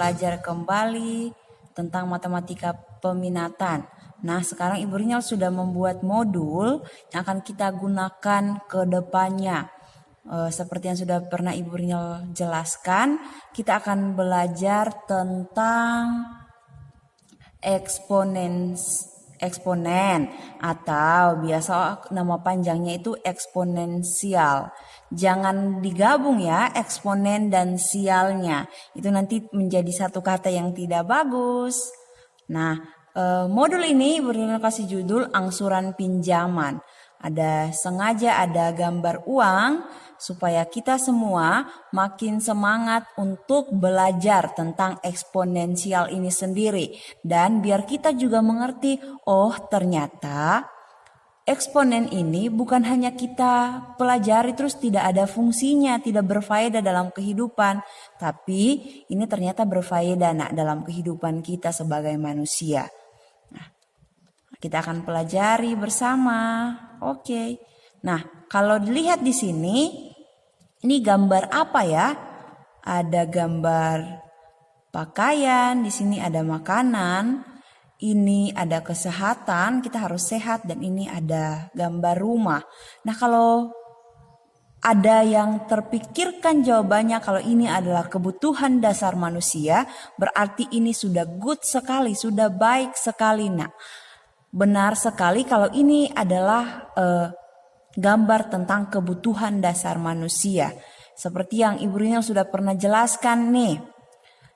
belajar kembali tentang matematika peminatan. Nah, sekarang Ibu Rinal sudah membuat modul yang akan kita gunakan ke depannya. Seperti yang sudah pernah Ibu Rinal jelaskan, kita akan belajar tentang eksponen atau biasa nama panjangnya itu eksponensial. Jangan digabung ya eksponen dan sialnya. Itu nanti menjadi satu kata yang tidak bagus. Nah, modul ini bernilai kasih judul angsuran pinjaman. Sengaja ada gambar uang supaya kita semua makin semangat untuk belajar tentang eksponensial ini sendiri. Dan biar kita juga mengerti, oh ternyata eksponen ini bukan hanya kita pelajari terus tidak ada fungsinya, tidak berfaedah dalam kehidupan. Tapi ini ternyata berfaedah dalam kehidupan kita sebagai manusia. Nah, kita akan pelajari bersama. Oke. Nah, kalau dilihat di sini, ini gambar apa ya? Ada gambar pakaian, di sini ada makanan, ini ada kesehatan, kita harus sehat, dan ini ada gambar rumah. Nah, kalau ada yang terpikirkan jawabannya kalau ini adalah kebutuhan dasar manusia, berarti ini sudah good sekali, sudah baik sekali. Nah, benar sekali kalau ini adalah gambar tentang kebutuhan dasar manusia. Seperti yang Ibu Rinal sudah pernah jelaskan nih.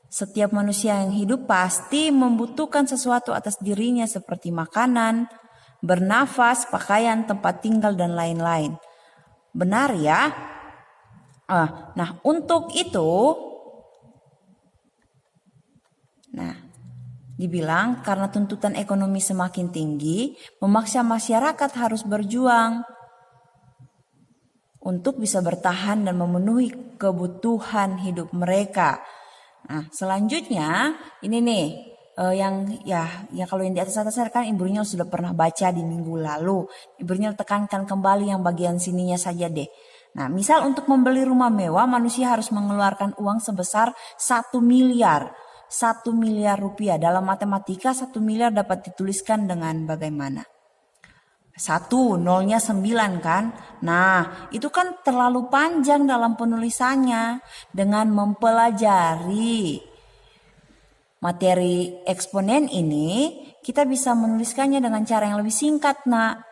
Setiap manusia yang hidup pasti membutuhkan sesuatu atas dirinya seperti makanan, bernafas, pakaian, tempat tinggal, dan lain-lain. Benar ya? Nah, untuk itu, dibilang karena tuntutan ekonomi semakin tinggi, memaksa masyarakat harus berjuang untuk bisa bertahan dan memenuhi kebutuhan hidup mereka. Nah, selanjutnya ini nih yang kalau yang di atas kan Ibu Rinal sudah pernah baca di minggu lalu. Ibu Rinal tekankan kembali yang bagian sininya saja deh. Nah, misal untuk membeli rumah mewah manusia harus mengeluarkan uang sebesar 1 miliar. 1 miliar rupiah. Dalam matematika 1 miliar dapat dituliskan dengan bagaimana? 1, nolnya 9 kan. Nah, itu kan terlalu panjang dalam penulisannya. Dengan mempelajari materi eksponen ini, kita bisa menuliskannya dengan cara yang lebih singkat, nak.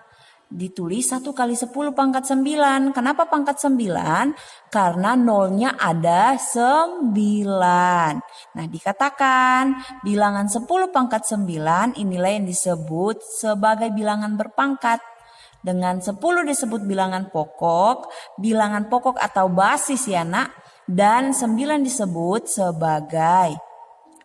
Ditulis 1 kali 10 pangkat 9. Kenapa pangkat 9? Karena nolnya ada 9. Nah, dikatakan bilangan 10 pangkat 9 inilah yang disebut sebagai bilangan berpangkat. Dengan 10 disebut bilangan pokok atau basis ya nak. Dan 9 disebut sebagai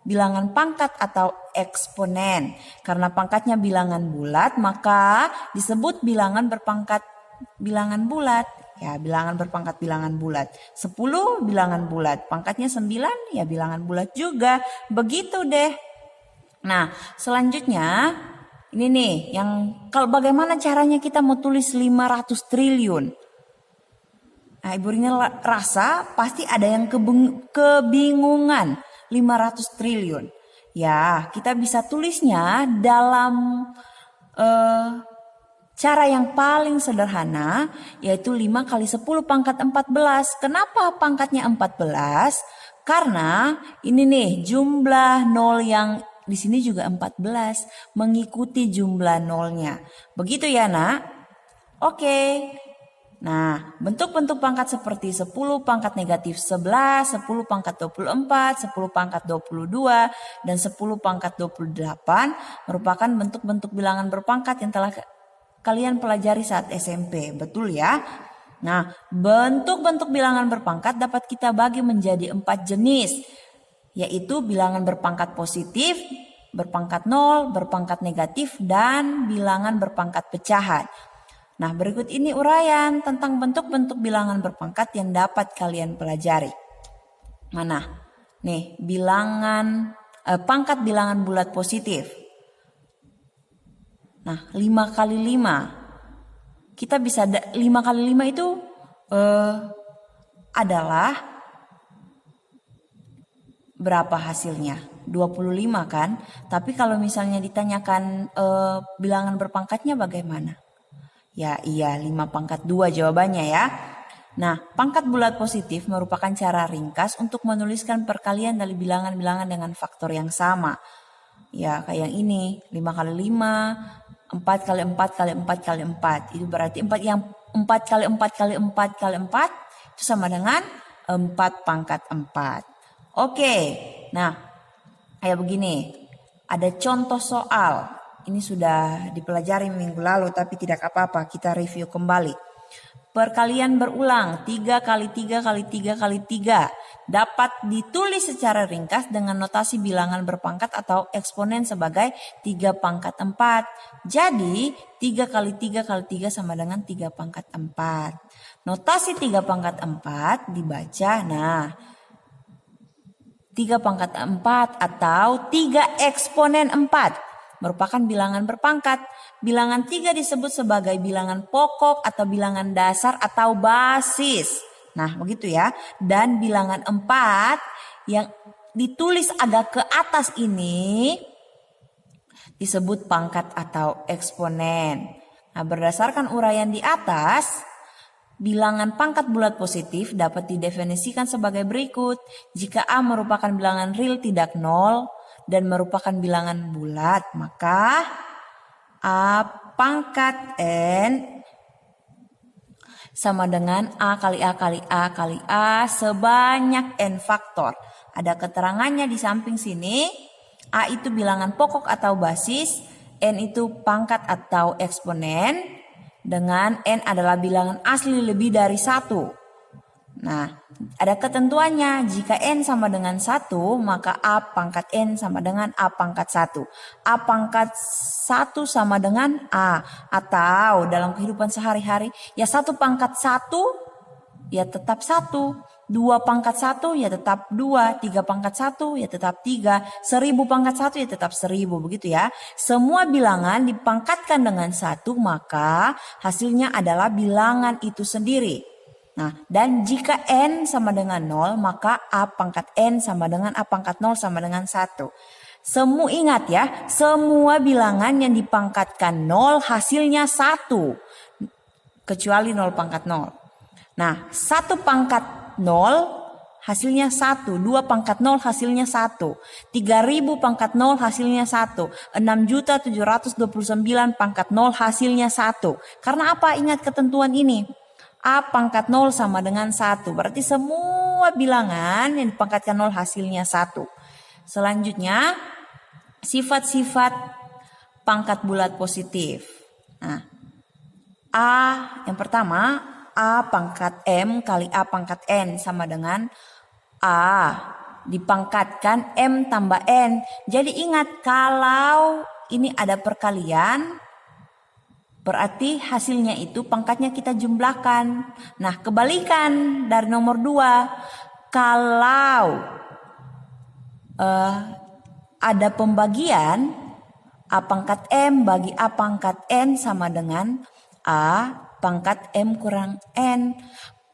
bilangan pangkat atau eksponen. Karena pangkatnya bilangan bulat, maka disebut bilangan berpangkat bilangan bulat. Ya, bilangan berpangkat bilangan bulat. 10 bilangan bulat, pangkatnya 9 ya bilangan bulat juga. Begitu deh. Nah, selanjutnya ini nih yang kalau bagaimana caranya kita mau tulis 500 triliun. Nah, Ibu Rinal rasa pasti ada yang kebingungan. 500 triliun. Ya, kita bisa tulisnya dalam cara yang paling sederhana, yaitu 5 kali 10 pangkat 14. Kenapa pangkatnya 14? Karena ini nih jumlah nol yang di sini juga 14, mengikuti jumlah nolnya. Begitu ya nak? Oke. Nah, bentuk-bentuk pangkat seperti 10 pangkat negatif 11, 10 pangkat 24, 10 pangkat 22, dan 10 pangkat 28 merupakan bentuk-bentuk bilangan berpangkat yang telah kalian pelajari saat SMP. Betul ya? Nah, bentuk-bentuk bilangan berpangkat dapat kita bagi menjadi 4 jenis, yaitu bilangan berpangkat positif, berpangkat 0, berpangkat negatif, dan bilangan berpangkat pecahan. Nah, berikut ini uraian tentang bentuk-bentuk bilangan berpangkat yang dapat kalian pelajari. Mana? Nih, pangkat bilangan bulat positif. Nah, 5 kali 5. Kita bisa 5 kali 5 itu adalah berapa hasilnya? 25 kan? Tapi kalau misalnya ditanyakan bilangan berpangkatnya bagaimana? Ya iya 5/2 jawabannya ya. Nah, pangkat bulat positif merupakan cara ringkas untuk menuliskan perkalian dari bilangan-bilangan dengan faktor yang sama. Ya kayak yang ini 5 kali 5, 4 kali 4 kali 4 kali 4. Itu berarti 4 kali 4 kali 4 kali 4 itu sama dengan 4/4. Oke, nah kayak begini. Ada contoh soal. Ini sudah dipelajari minggu lalu tapi tidak apa-apa, kita review kembali. Perkalian berulang 3 kali 3 kali 3 kali 3 dapat ditulis secara ringkas dengan notasi bilangan berpangkat atau eksponen sebagai 3/4. Jadi 3 kali 3 kali 3 sama dengan 3/4. Notasi 3/4 dibaca, nah 3/4 atau 3 eksponen 4 merupakan bilangan berpangkat. Bilangan 3 disebut sebagai bilangan pokok atau bilangan dasar atau basis. Nah begitu ya. Dan bilangan 4 yang ditulis agak ke atas ini disebut pangkat atau eksponen. Nah berdasarkan uraian di atas, bilangan pangkat bulat positif dapat didefinisikan sebagai berikut. Jika A merupakan bilangan real tidak nol dan merupakan bilangan bulat, maka A pangkat N sama dengan A kali A kali A kali A sebanyak N faktor. Ada keterangannya di samping sini. A itu bilangan pokok atau basis, N itu pangkat atau eksponen, dengan N adalah bilangan asli lebih dari 1. Nah, ada ketentuannya. Jika N sama dengan 1, maka A pangkat N sama dengan A pangkat 1. A pangkat 1 sama dengan A. Atau dalam kehidupan sehari-hari, ya 1/1 ya tetap 1. 2/1 ya tetap 2. 3/1 ya tetap 3. 1000/1 ya tetap 1000. Begitu ya. Semua bilangan dipangkatkan dengan 1, maka hasilnya adalah bilangan itu sendiri. Nah, dan jika N sama dengan 0, maka A pangkat N sama dengan A pangkat 0 sama dengan 1. Semua ingat ya, semua bilangan yang dipangkatkan 0 hasilnya 1. Kecuali 0/0. Nah, 1/0 hasilnya 1. 2/0 hasilnya 1. 3000/0 hasilnya 1. 6.729/0 hasilnya 1. Karena apa? Ingat ketentuan ini. A pangkat 0 sama dengan 1. Berarti semua bilangan yang dipangkatkan 0 hasilnya 1. Selanjutnya, sifat-sifat pangkat bulat positif. Nah, A yang pertama, A pangkat M kali A pangkat N sama dengan A dipangkatkan M tambah N. Jadi ingat, kalau ini ada perkalian, berarti hasilnya itu pangkatnya kita jumlahkan. Nah, kebalikan dari nomor 2. Kalau ada pembagian, A pangkat M bagi A pangkat N sama dengan A pangkat M kurang N.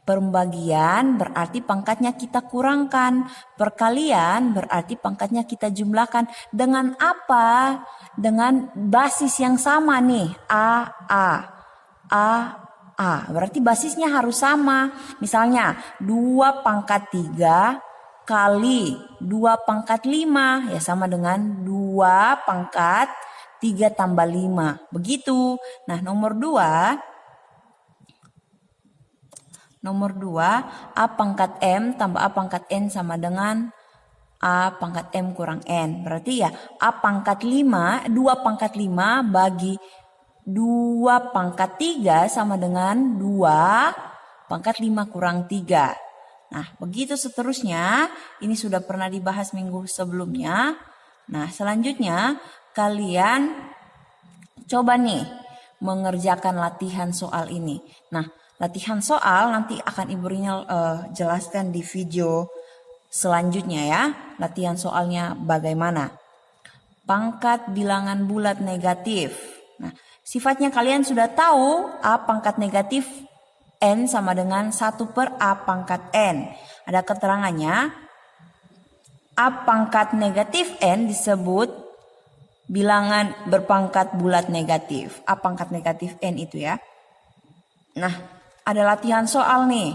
Pembagian berarti pangkatnya kita kurangkan. Perkalian berarti pangkatnya kita jumlahkan. Dengan apa? Dengan basis yang sama nih. A. Berarti basisnya harus sama. Misalnya 2/3 kali 2/5 ya sama dengan 2/3 tambah 5. Begitu. Nah, nomor 2, A pangkat M tambah A pangkat N sama dengan A pangkat M kurang N. Berarti ya A pangkat 5, 2/5 bagi 2/3 sama dengan 2/5 kurang 3. Nah, begitu seterusnya. Ini sudah pernah dibahas minggu sebelumnya. Nah, selanjutnya kalian coba nih mengerjakan latihan soal ini. Nah, latihan soal nanti akan Ibu Rinal jelaskan di video selanjutnya ya. Latihan soalnya bagaimana. Pangkat bilangan bulat negatif. Nah, sifatnya kalian sudah tahu. A pangkat negatif N sama dengan 1/A pangkat N. Ada keterangannya. A pangkat negatif N disebut bilangan berpangkat bulat negatif. A pangkat negatif N itu ya. Nah, ada latihan soal nih.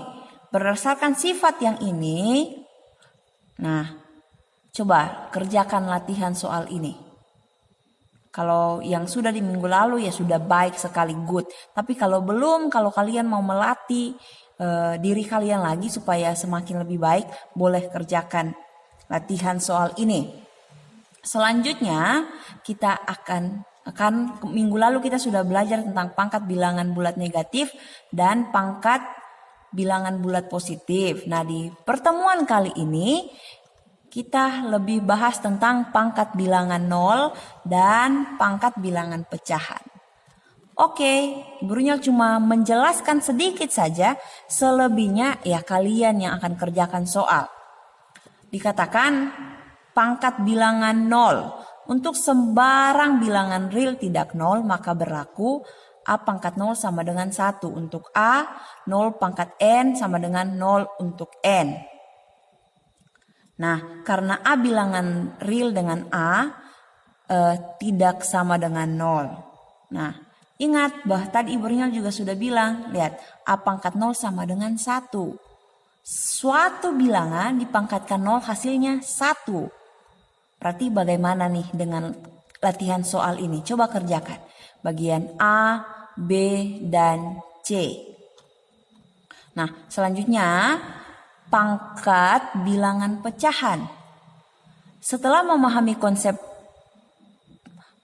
Berdasarkan sifat yang ini, nah, coba kerjakan latihan soal ini. Kalau yang sudah di minggu lalu ya sudah baik sekali, good. Tapi kalau belum, kalau kalian mau melatih diri kalian lagi supaya semakin lebih baik, boleh kerjakan latihan soal ini. Selanjutnya kita akan minggu lalu kita sudah belajar tentang pangkat bilangan bulat negatif dan pangkat bilangan bulat positif. Nah, di pertemuan kali ini kita lebih bahas tentang pangkat bilangan 0 dan pangkat bilangan pecahan. Oke, Ibu Runyal cuma menjelaskan sedikit saja, selebihnya ya kalian yang akan kerjakan soal. Dikatakan pangkat bilangan 0. Untuk sembarang bilangan real tidak 0 maka berlaku A pangkat 0 sama dengan 1 untuk A, 0 pangkat N sama dengan 0 untuk N. Nah, karena A bilangan real dengan A tidak sama dengan 0. Nah, ingat bahwa tadi Ibu Runyal juga sudah bilang, lihat A pangkat 0 sama dengan 1. Suatu bilangan dipangkatkan 0 hasilnya 1. Berarti bagaimana nih dengan latihan soal ini? Coba kerjakan. Bagian A, B, dan C. Nah, selanjutnya pangkat bilangan pecahan. Setelah memahami konsep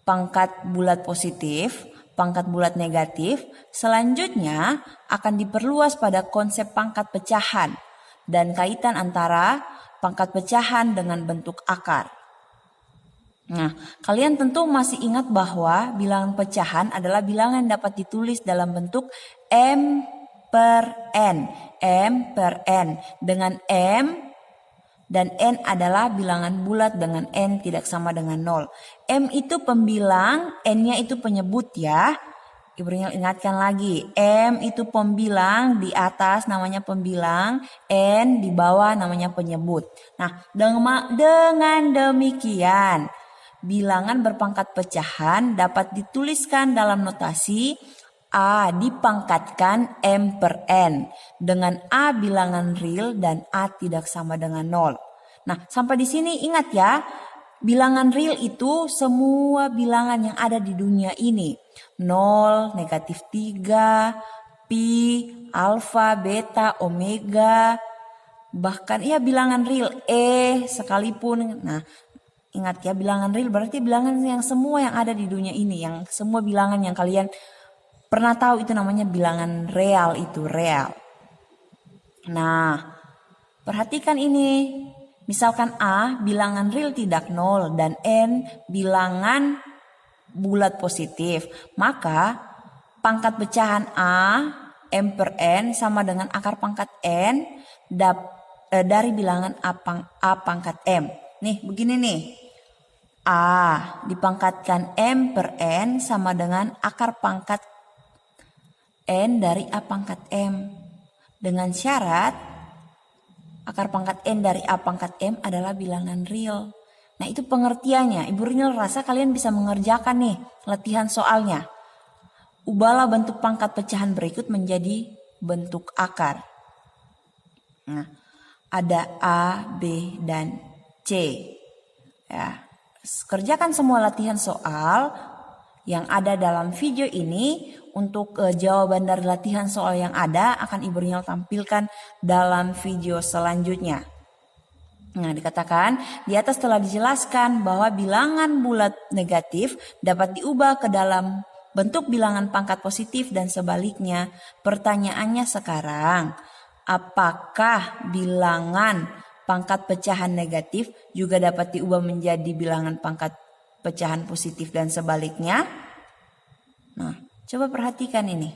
pangkat bulat positif, pangkat bulat negatif, selanjutnya akan diperluas pada konsep pangkat pecahan dan kaitan antara pangkat pecahan dengan bentuk akar. Nah, kalian tentu masih ingat bahwa bilangan pecahan adalah bilangan yang dapat ditulis dalam bentuk M per N. M per N. Dengan M dan N adalah bilangan bulat dengan N tidak sama dengan 0. M itu pembilang, N-nya itu penyebut ya. Ibu Runyal ingatkan lagi, M itu pembilang, di atas namanya pembilang, N di bawah namanya penyebut. Nah, dengan demikian, bilangan berpangkat pecahan dapat dituliskan dalam notasi A dipangkatkan M per N dengan A bilangan real dan A tidak sama dengan 0. Nah, sampai di sini ingat ya, bilangan real itu semua bilangan yang ada di dunia ini. 0, negatif 3, pi, alfa, beta, omega, bahkan ya bilangan real sekalipun. Nah, ingat ya, bilangan real berarti bilangan yang semua yang ada di dunia ini, yang semua bilangan yang kalian pernah tahu itu namanya bilangan real, itu real. Nah, perhatikan ini. Misalkan A bilangan real tidak 0 dan N bilangan bulat positif. Maka pangkat pecahan A M per N sama dengan akar pangkat N dari bilangan A pangkat M. Nih begini nih. A dipangkatkan M per N sama dengan akar pangkat N dari A pangkat M. Dengan syarat akar pangkat N dari A pangkat M adalah bilangan real. Nah, itu pengertiannya. Ibu Runyal rasa kalian bisa mengerjakan nih latihan soalnya. Ubahlah bentuk pangkat pecahan berikut menjadi bentuk akar. Nah, ada A, B, dan C. Ya, kerjakan semua latihan soal yang ada dalam video ini. Untuk jawaban dari latihan soal yang ada akan Ibu Runyal tampilkan dalam video selanjutnya. Nah, dikatakan di atas telah dijelaskan bahwa bilangan bulat negatif dapat diubah ke dalam bentuk bilangan pangkat positif dan sebaliknya. Pertanyaannya sekarang, apakah bilangan pangkat pecahan negatif juga dapat diubah menjadi bilangan pangkat pecahan positif dan sebaliknya? Nah, coba perhatikan ini.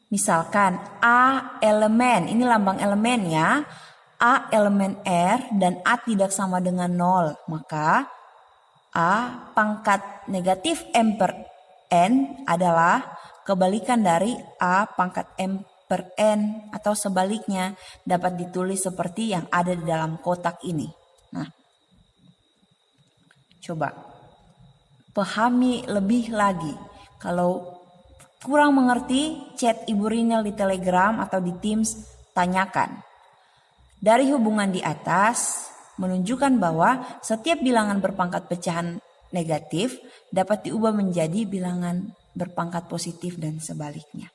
Misalkan A elemen, ini lambang elemen ya. A elemen R dan A tidak sama dengan 0. Maka A pangkat negatif M per N adalah kebalikan dari A pangkat M per N atau sebaliknya dapat ditulis seperti yang ada di dalam kotak ini. Nah, coba pahami lebih lagi. Kalau kurang mengerti, chat Ibu Rinel di Telegram atau di Teams, tanyakan. Dari hubungan di atas menunjukkan bahwa setiap bilangan berpangkat pecahan negatif dapat diubah menjadi bilangan berpangkat positif dan sebaliknya.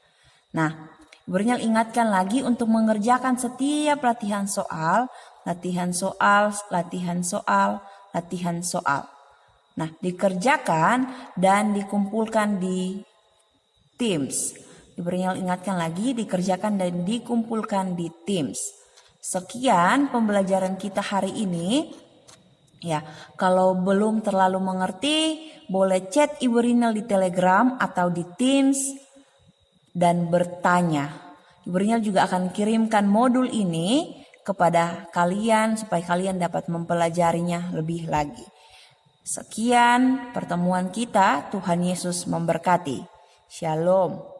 Nah, Ibu Rinel ingatkan lagi untuk mengerjakan setiap latihan soal, latihan soal, latihan soal, latihan soal. Nah, dikerjakan dan dikumpulkan di Teams. Ibu Rinel ingatkan lagi, dikerjakan dan dikumpulkan di Teams. Sekian pembelajaran kita hari ini. Ya, kalau belum terlalu mengerti, boleh chat Ibu Rinel di Telegram atau di Teams dan bertanya. Ibu Rinel juga akan kirimkan modul ini kepada kalian supaya kalian dapat mempelajarinya lebih lagi. Sekian pertemuan kita, Tuhan Yesus memberkati. Shalom.